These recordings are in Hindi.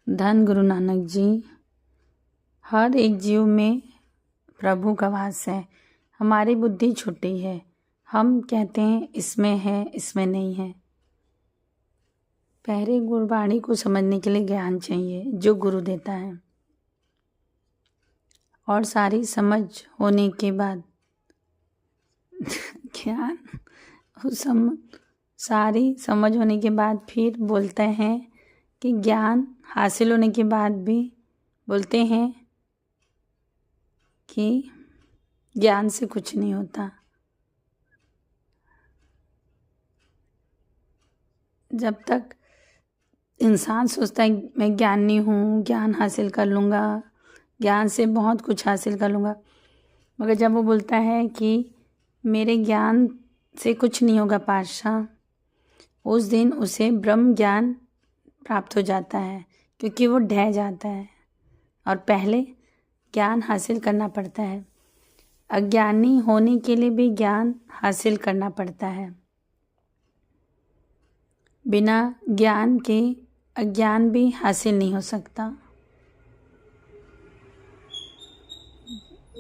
धन गुरु नानक जी। हर एक जीव में प्रभु का वास है। हमारी बुद्धि छोटी है, हम कहते हैं इसमें है, इसमें नहीं है। पहले गुरबाणी को समझने के लिए ज्ञान चाहिए जो गुरु देता है, और सारी समझ होने के बाद ज्ञान सारी समझ होने के बाद फिर बोलते हैं कि ज्ञान हासिल होने के बाद भी बोलते हैं कि ज्ञान से कुछ नहीं होता। जब तक इंसान सोचता है मैं ज्ञानी हूँ, ज्ञान हासिल कर लूँगा, ज्ञान से बहुत कुछ हासिल कर लूँगा, मगर जब वो बोलता है कि मेरे ज्ञान से कुछ नहीं होगा पातशाह, उस दिन उसे ब्रह्म ज्ञान प्राप्त हो जाता है, क्योंकि वो ढह जाता है और पहले ज्ञान हासिल करना पड़ता है। अज्ञानी होने के लिए भी ज्ञान हासिल करना पड़ता है। बिना ज्ञान के अज्ञान भी हासिल नहीं हो सकता।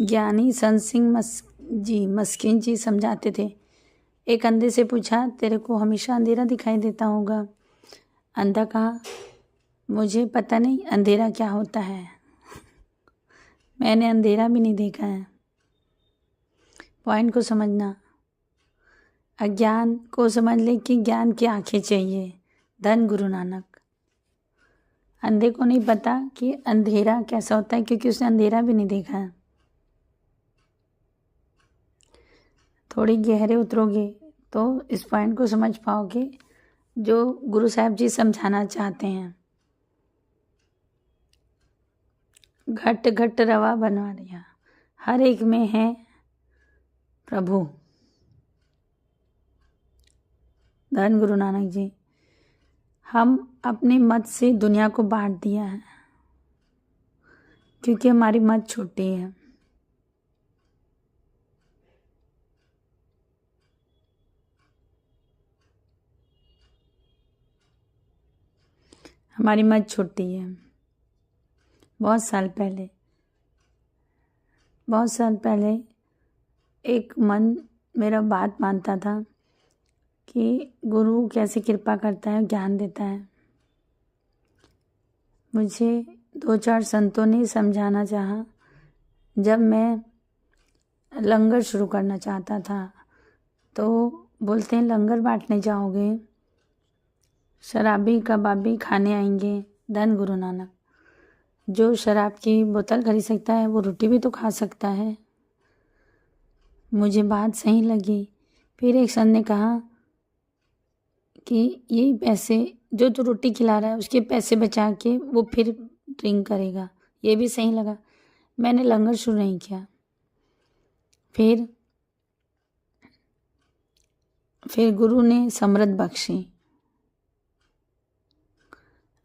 ज्ञानी संत सिंह मस्किन जी समझाते थे। एक अंधे से पूछा, तेरे को हमेशा अंधेरा दिखाई देता होगा? अंधा कहा, मुझे पता नहीं अंधेरा क्या होता है, मैंने अंधेरा भी नहीं देखा है। पॉइंट को समझना। अज्ञान को समझ ले कि ज्ञान की आंखें चाहिए। धन गुरु नानक। अंधे को नहीं पता कि अंधेरा कैसा होता है, क्योंकि उसने अंधेरा भी नहीं देखा है। थोड़ी गहरे उतरोगे तो इस पॉइंट को समझ पाओगे जो गुरु साहब जी समझाना चाहते हैं। घट घट रवा बनवा दिया, हर एक में है प्रभु। धन गुरु नानक जी। हम अपने मत से दुनिया को बांट दिया है, क्योंकि हमारी मत छोटी है। हमारी मत छोटी है। बहुत साल पहले एक मन मेरा बात मानता था कि गुरु कैसे कृपा करता है, ज्ञान देता है। मुझे 2-4 संतों ने समझाना चाहा। जब मैं लंगर शुरू करना चाहता था तो बोलते हैं लंगर बांटने जाओगे, शराबी कबाबी खाने आएंगे। धन गुरु नानक। जो शराब की बोतल खरीद सकता है वो रोटी भी तो खा सकता है। मुझे बात सही लगी। फिर एक संत ने कहा कि ये पैसे जो तू रोटी खिला रहा है उसके पैसे बचा के वो फिर ड्रिंक करेगा। ये भी सही लगा। मैंने लंगर शुरू नहीं किया। फिर गुरु ने समृद्ध बख्शी,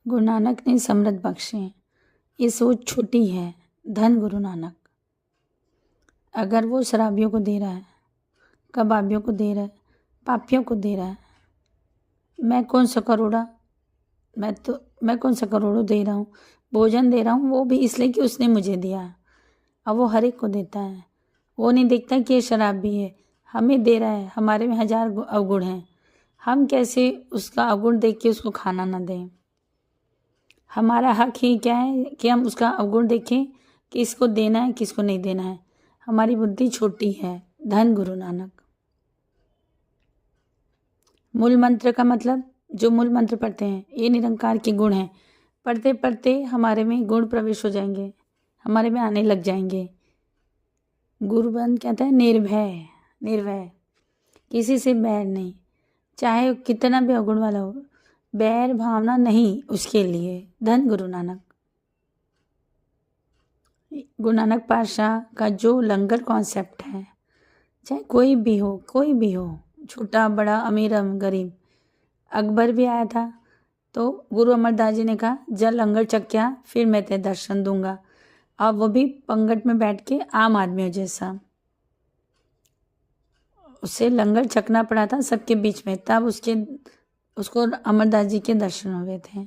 गुरु नानक ने समृद्ध बख्शे। ये सोच छोटी है। धन गुरु नानक। अगर वो शराबियों को दे रहा है, कबाबियों को दे रहा है, पापियों को दे रहा है, मैं कौन सा करोड़ों दे रहा हूँ, भोजन दे रहा हूँ, वो भी इसलिए कि उसने मुझे दिया। अब वो हर एक को देता है। वो नहीं देखता कि ये शराबी है, हमें दे रहा है। हमारे में 1000 अवगुण हैं, हम कैसे उसका अवगुण देख के उसको खाना ना दें। हमारा हक ही क्या है कि हम उसका अवगुण देखें कि इसको देना है, किसको नहीं देना है। हमारी बुद्धि छोटी है। धन गुरु नानक। मूल मंत्र का मतलब, जो मूल मंत्र पढ़ते हैं, ये निरंकार के गुण हैं। पढ़ते पढ़ते हमारे में गुण प्रवेश हो जाएंगे, हमारे में आने लग जाएंगे। गुरुबंद कहता है निर्भय, किसी से बैर नहीं, चाहे कितना भी अवगुण वाला हो, बैर भावना नहीं उसके लिए। धन गुरु नानक। गुरु नानक पातशाह का जो लंगर कॉन्सेप्ट है, चाहे कोई भी हो, छोटा बड़ा, अमीर गरीब। अकबर भी आया था तो गुरु अमरदास जी ने कहा, जल लंगर चख्या फिर मैं तेरे दर्शन दूंगा। अब वो भी पंगत में बैठ के आम आदमियों जैसा। उसे लंगर चखना पड़ा था सबके बीच में, तब उसको अमरदास जी के दर्शन हुए थे।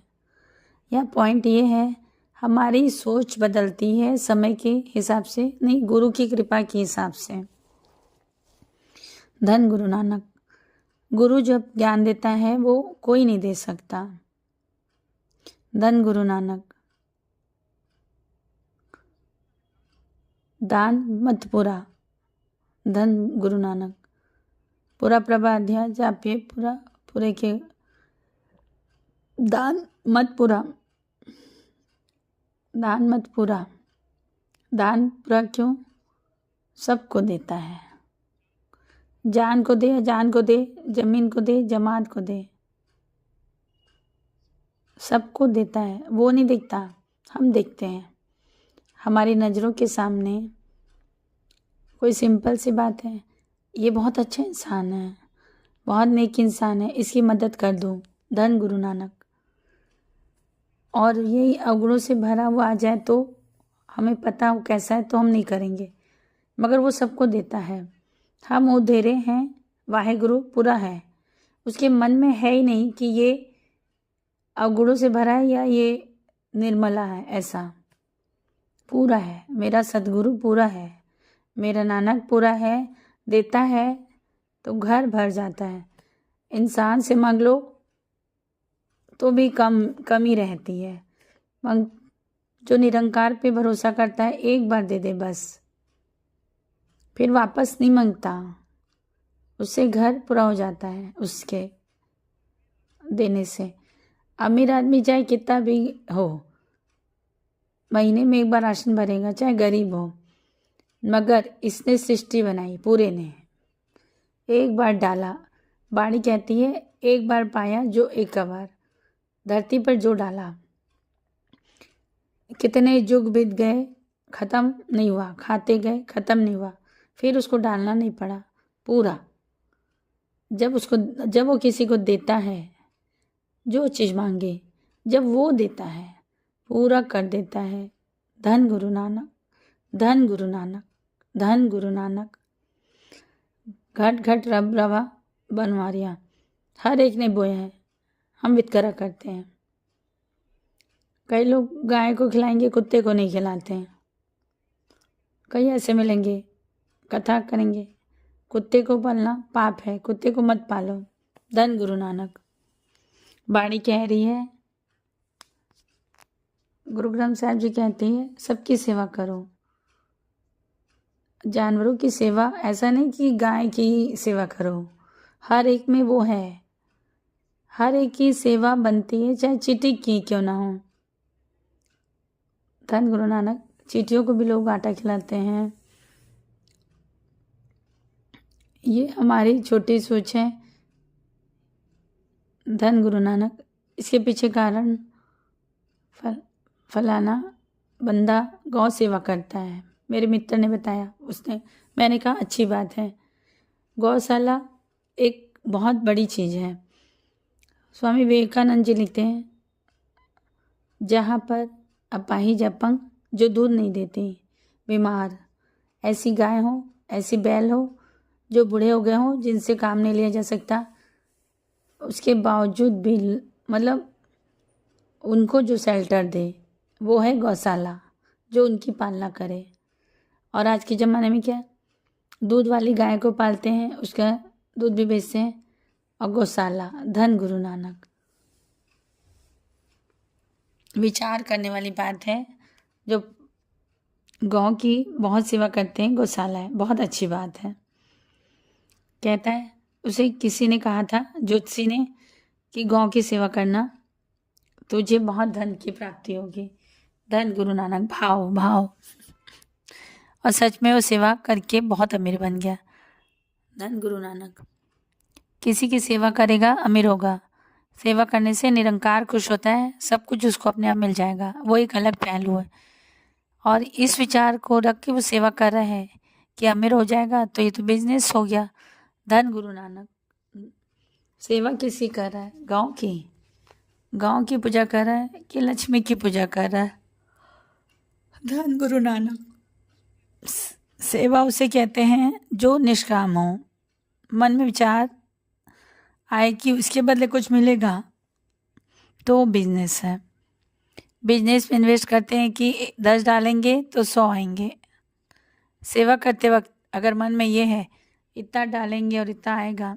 यह पॉइंट ये है, हमारी सोच बदलती है समय के हिसाब से नहीं, गुरु की कृपा के हिसाब से। धन गुरु नानक। गुरु जब ज्ञान देता है वो कोई नहीं दे सकता। धन गुरु नानक। दान मत पूरा। धन गुरु नानक। पूरा प्रभा अध्याय जापिए, पूरे के दान मत पूरा। दान मत पूरा। दान पूरा क्यों? सबको देता है। जान को दे, अजान को दे, जमीन को दे, जमात को दे, सबको देता है। वो नहीं देखता, हम देखते हैं। हमारी नज़रों के सामने कोई सिंपल सी बात है, ये बहुत अच्छा इंसान है, बहुत नेक इंसान है, इसकी मदद कर दूँ। धन गुरु नानक। और यही अवगुणों से भरा हुआ आ जाए तो हमें पता वो कैसा है तो हम नहीं करेंगे, मगर वो सबको देता है। हम उधेरे हैं, वाहेगुरु पूरा है, उसके मन में है ही नहीं कि ये अवगुणों से भरा है या ये निर्मला है, ऐसा पूरा है। मेरा सदगुरु पूरा है, मेरा नानक पूरा है, देता है तो घर भर जाता है। इंसान से मांग लो तो भी कमी रहती है, मगर जो निरंकार पे भरोसा करता है एक बार दे दे बस, फिर वापस नहीं मांगता, उससे घर पूरा हो जाता है उसके देने से। अमीर आदमी चाहे कितना भी हो, महीने में एक बार राशन भरेगा, चाहे गरीब हो, मगर इसने सृष्टि बनाई, पूरे ने एक बार डाला। बाणी कहती है एक बार पाया जो एक बार, धरती पर जो डाला। कितने युग बीत गए, ख़त्म नहीं हुआ, खाते गए, ख़त्म नहीं हुआ, फिर उसको डालना नहीं पड़ा पूरा। जब वो किसी को देता है जो चीज़ मांगे, जब वो देता है पूरा कर देता है। धन गुरु नानक। धन गुरु नानक। धन गुरु नानक। घट घट रब रवा बनवारियाँ, हर एक ने बोए हैं, हम वितकरा करते हैं। कई लोग गाय को खिलाएंगे, कुत्ते को नहीं खिलाते हैं। कई ऐसे मिलेंगे, कथा करेंगे, कुत्ते को पालना पाप है, कुत्ते को मत पालो। धन गुरु नानक। बाणी कह रही है, गुरु ग्रंथ साहब जी कहते हैं सबकी सेवा करो। जानवरों की सेवा, ऐसा नहीं कि गाय की सेवा करो, हर एक में वो है, हर एक की सेवा बनती है, चाहे चींटी की क्यों ना हो। धन गुरु नानक। चींटियों को भी लोग आटा खिलाते हैं। ये हमारी छोटी सोच है। धन गुरु नानक। इसके पीछे कारण फलाना बंदा गौ सेवा करता है, मेरे मित्र ने बताया, मैंने कहा अच्छी बात है। गौशाला एक बहुत बड़ी चीज़ है। स्वामी विवेकानंद जी लिखते हैं, जहाँ पर अपाहिज अपंग जो दूध नहीं देती, बीमार, ऐसी गाय हो, ऐसी बैल हो जो बूढ़े हो गए हों, जिनसे काम नहीं लिया जा सकता, उसके बावजूद भी मतलब उनको जो शेल्टर दे, वो है गौशाला, जो उनकी पालना करे। और आज के ज़माने में क्या, दूध वाली गाय को पालते हैं, उसका दूध भी बेचते हैं, और गौशाला। धन गुरु नानक। विचार करने वाली बात है। जो गौ की बहुत सेवा करते हैं, गौशाला है, बहुत अच्छी बात है। कहता है, उसे किसी ने कहा था, ज्योतिषी ने, कि गौ की सेवा करना तुझे बहुत धन की प्राप्ति होगी। धन गुरु नानक। भाव। और सच में वो सेवा करके बहुत अमीर बन गया। धन गुरु नानक। किसी की सेवा करेगा अमीर होगा, सेवा करने से निरंकार खुश होता है, सब कुछ उसको अपने आप मिल जाएगा, वो एक अलग पहलू है। और इस विचार को रख के वो सेवा कर रहे हैं कि अमीर हो जाएगा, तो ये तो बिजनेस हो गया। धन गुरु नानक। सेवा किसी कर रहा है, गाँव की पूजा कर रहा है कि लक्ष्मी की पूजा कर रहा है। धन गुरु नानक। सेवा उसे कहते हैं जो निष्काम हो, मन में विचार आए कि उसके बदले कुछ मिलेगा, तो बिजनेस है। बिजनेस में इन्वेस्ट करते हैं कि 10 डालेंगे तो 100 आएंगे। सेवा करते वक्त अगर मन में ये है इतना डालेंगे और इतना आएगा।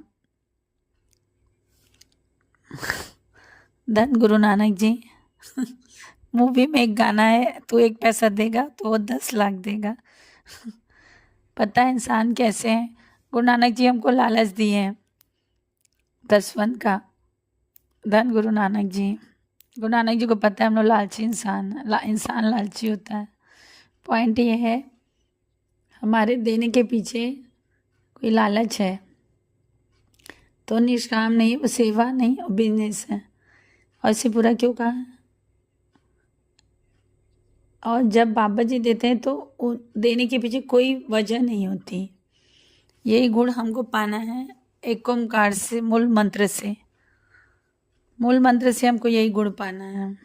धन गुरु नानक जी। मूवी में एक गाना है, तू 1 पैसा देगा तो वो 10 लाख देगा। पता है इंसान कैसे हैं? गुरु नानक जी हमको लालच दिए हैं दसवंत का। धन गुरु नानक जी। गुरु नानक जी को पता है हम लोग लालची इंसान लालची होता है। पॉइंट ये है, हमारे देने के पीछे कोई लालच है तो निष्काम नहीं, वो सेवा नहीं, वो बिजनेस है। और इसे पूरा क्यों कहा है? और जब बाबा जी देते हैं तो देने के पीछे कोई वजह नहीं होती। यही गुण हमको पाना है एक ओंकार से, मूल मंत्र से। मूल मंत्र से हमको यही गुण पाना है।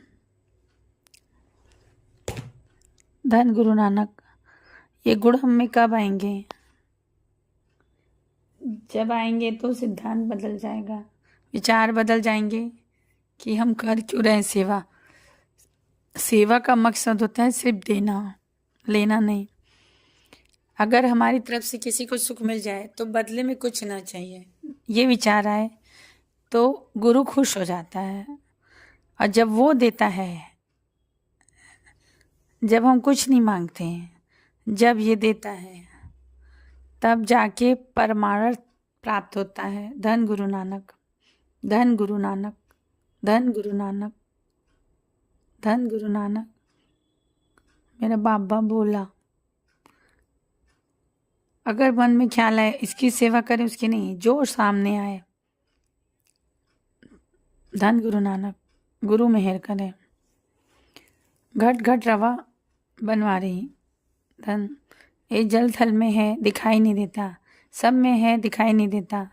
धन गुरु नानक। ये गुण हम में कब आएंगे? जब आएंगे तो सिद्धांत बदल जाएगा, विचार बदल जाएंगे कि हम कर क्यों रहे हैं सेवा। सेवा का मकसद होता है सिर्फ देना, लेना नहीं। अगर हमारी तरफ से किसी को सुख मिल जाए तो बदले में कुछ ना चाहिए, ये विचार आए तो गुरु खुश हो जाता है। और जब वो देता है, जब हम कुछ नहीं मांगते हैं, जब ये देता है, तब जाके परमार्थ प्राप्त होता है। धन गुरु नानक। धन गुरु नानक। धन गुरु नानक। धन गुरु नानक। मेरा बाबा बोला। अगर मन में ख्याल आए इसकी सेवा करें, उसकी नहीं, जो सामने आए। धन गुरु नानक। गुरु मेहर करे। घट घट रवा बनवा रही। धन ये जल थल में है, दिखाई नहीं देता, सब में है, दिखाई नहीं देता,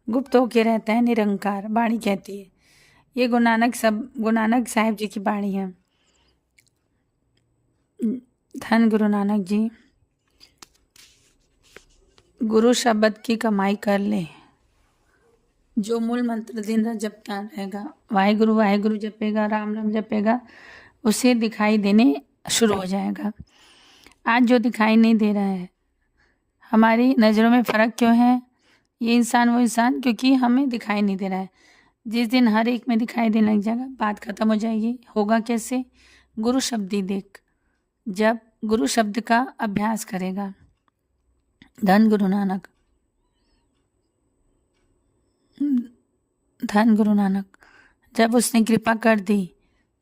गुप्त होके रहता है निरंकार। बाणी कहती है, ये गुरु नानक साहिब जी की बाणी है। धन गुरु नानक जी। गुरु शब्द की कमाई कर ले। जो मूल मंत्र दिन रात जपता रहेगा, वाहेगुरु जपेगा, राम राम जपेगा, उसे दिखाई देने शुरू हो जाएगा। आज जो दिखाई नहीं दे रहा है, हमारी नज़रों में फ़र्क क्यों है? ये इंसान वो इंसान क्योंकि हमें दिखाई नहीं दे रहा है। जिस दिन हर एक में दिखाई देने लग जाएगा, बात खत्म हो जाएगी। होगा कैसे? गुरु शब्दी देख, जब गुरु शब्द का अभ्यास करेगा। धन गुरु नानक। धन गुरु नानक। जब उसने कृपा कर दी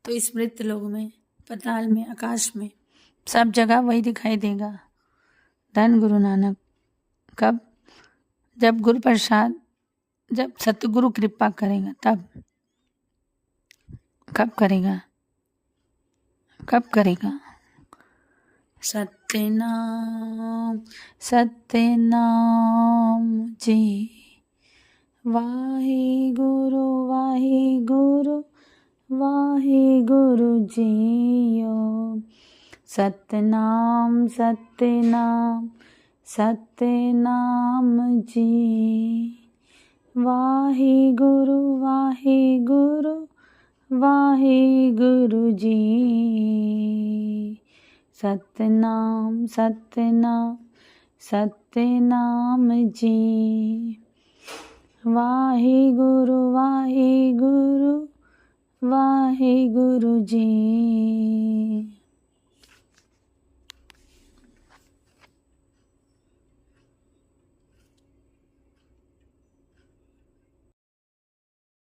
तो इस मृत्यु लोक में, पाताल में, आकाश में, सब जगह वही दिखाई देगा। धन गुरु नानक। कब? जब गुरु प्रसाद, जब सतगुरु कृपा करेगा तब। कब करेगा? कब करेगा? सत्यनाम सत्यनाम जी। वाहेगुरु वाहेगुरु वाहेगुरु जियो। सतनाम सतनाम सतनाम जी। वाहेगुरु वाहेगुरु वाहेगुरु जी। सतनाम सतनाम सतनाम जी। वाहेगुरु वाहेगुरु वाहेगुरु जी।